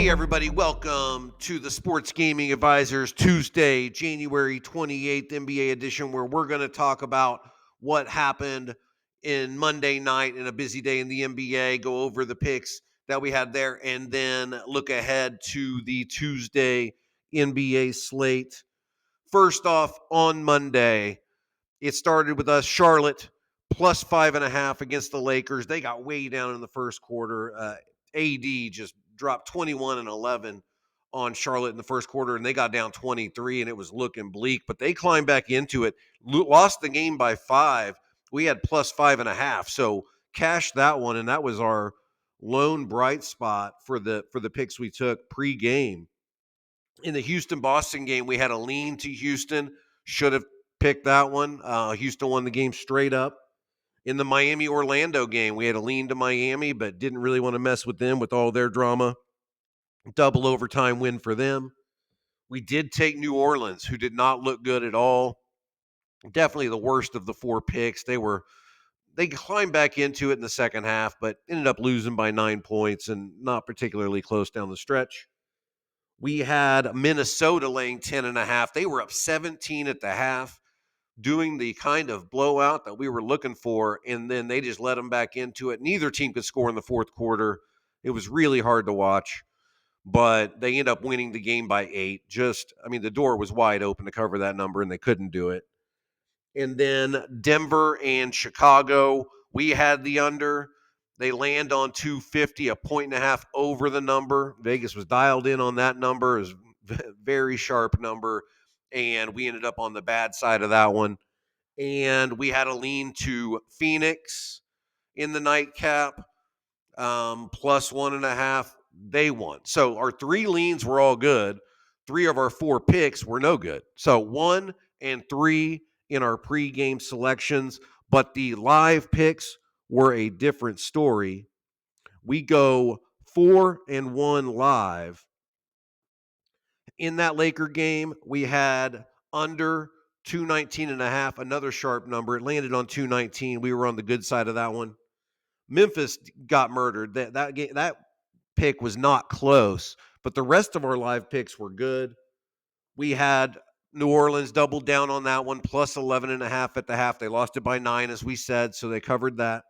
Hey, everybody, welcome to the Sports Gaming Advisors Tuesday, January 28th NBA edition, where we're going to talk about what happened in Monday night in a busy day in the NBA, go over the picks that we had there, and then look ahead to the Tuesday NBA slate. First off, on Monday, it started with us, Charlotte, plus 5.5 against the Lakers. They got way down in the first quarter. AD just dropped 21 and 11 on Charlotte in the first quarter, and they got down 23, and it was looking bleak. But they climbed back into it, lost the game by 5. We had plus 5.5, so cashed that one, and that was our lone bright spot for the picks we took pre-game. In the Houston-Boston game, we had a lean to Houston. Should have picked that one. Houston won the game straight up. In the Miami-Orlando game, we had a lean to Miami, but didn't really want to mess with them with all their drama. Double overtime win for them. We did take New Orleans, who did not look good at all. Definitely the worst of the 4 picks. They climbed back into it in the second half, but ended up losing by 9 points and not particularly close down the stretch. We had Minnesota laying 10.5. They were up 17 at the half, doing the kind of blowout that we were looking for, and then they just let them back into it. Neither team could score in the fourth quarter. It was really hard to watch, but they end up winning the game by 8. The door was wide open to cover that number, and they couldn't do it. And then Denver and Chicago, we had the under. They land on 250, a 1.5 over the number. Vegas was dialed in on that number. It was a very sharp number, and we ended up on the bad side of that one. And we had a lean to Phoenix in the nightcap, plus 1.5. They won. So our 3 leans were all good. 3 of our 4 picks were no good. So 1 and 3 in our pregame selections, but the live picks were a different story. We go 4 and 1 live. In that Laker game, we had under 219.5, another sharp number. It landed on 219. We were on the good side of that one. Memphis got murdered. That pick was not close, but the rest of our live picks were good. We had New Orleans doubled down on that one, plus 11.5 at the half. They lost it by 9, as we said, so they covered that.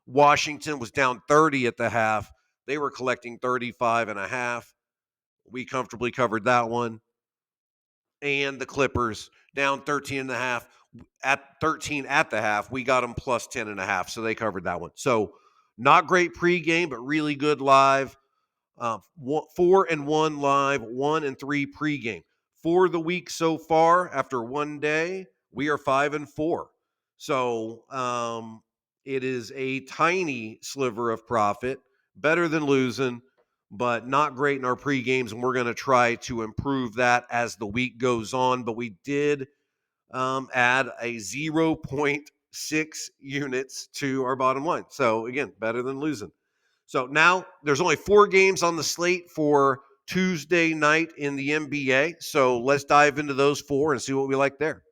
Washington was down 30 at the half. They were collecting 35.5. We comfortably covered that one. And the Clippers down 13.5 at 13 at the half. We got them plus 10.5, so they covered that one. So not great pregame, but really good live. 4 and 1 live, 1 and 3 pregame. For the week so far, after one day, we are 5 and 4. So it is a tiny sliver of profit, better than losing, but not great in our pre-games, and we're going to try to improve that as the week goes on. But we did add a 0.6 units to our bottom line. So, again, better than losing. So now there's only 4 games on the slate for Tuesday night in the NBA. So let's dive into those 4 and see what we like there.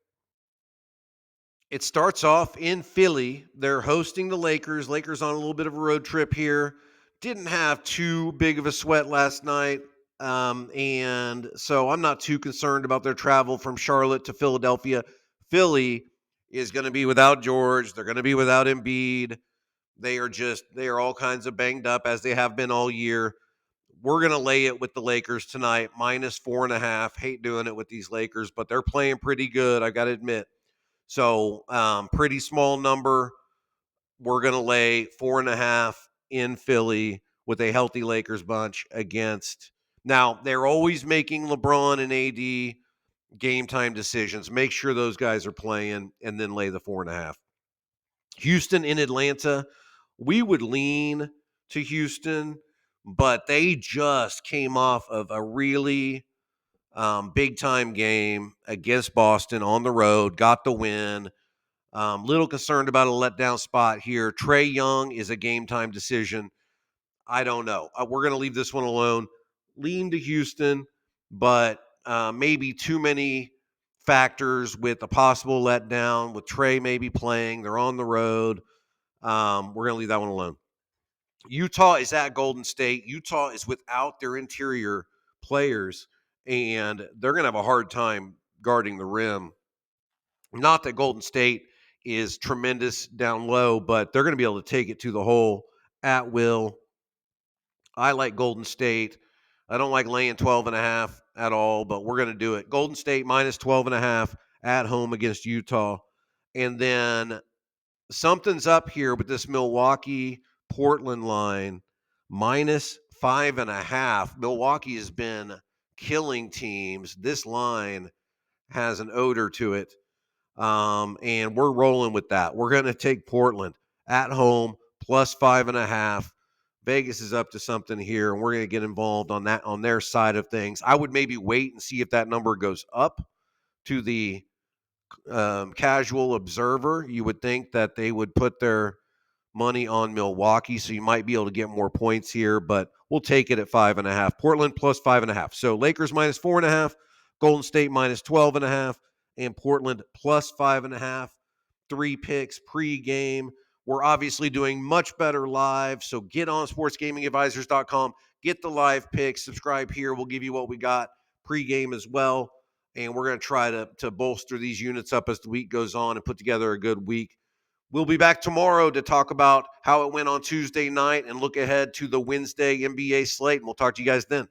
It starts off in Philly. They're hosting the Lakers. Lakers on a little bit of a road trip here. Didn't have too big of a sweat last night. And so I'm not too concerned about their travel from Charlotte to Philadelphia. Philly is going to be without George. They're going to be without Embiid. They are all kinds of banged up, as they have been all year. We're going to lay it with the Lakers tonight, minus 4.5. Hate doing it with these Lakers, but they're playing pretty good, I've got to admit. So pretty small number. We're going to lay 4.5 in Philly with a healthy Lakers bunch against. Now, they're always making LeBron and AD game time decisions. Make sure those guys are playing and then lay the 4.5. Houston in Atlanta. We would lean to Houston, but they just came off of a really big-time game against Boston on the road, got the win. Little concerned about a letdown spot here. Trae Young is a game-time decision. I don't know. We're going to leave this one alone. Lean to Houston, but maybe too many factors with a possible letdown, with Trae maybe playing. They're on the road. We're going to leave that one alone. Utah is at Golden State. Utah is without their interior players, and they're going to have a hard time guarding the rim. Not that Golden State is tremendous down low, but they're going to be able to take it to the hole at will. I like Golden State. I don't like laying 12 and a half at all, but we're going to do it. Golden State minus 12 and a half at home against Utah. And then something's up here with this Milwaukee Portland line minus 5.5. Milwaukee has been killing teams. This line has an odor to it. And we're rolling with that. We're going to take Portland at home plus 5.5. Vegas is up to something here, and we're going to get involved on that on their side of things. I would maybe wait and see if that number goes up to the casual observer. You would think that they would put their money on Milwaukee, so you might be able to get more points here, but we'll take it at 5.5. Portland plus 5.5. So Lakers minus 4.5, Golden State minus 12.5, and Portland plus 5.5. 3 picks pre-game. We're obviously doing much better live, so get on sportsgamingadvisors.com, get the live picks, subscribe here. We'll give you what we got pre-game as well, and we're going to try to bolster these units up as the week goes on and put together a good week. We'll be back tomorrow to talk about how it went on Tuesday night and look ahead to the Wednesday NBA slate, and we'll talk to you guys then.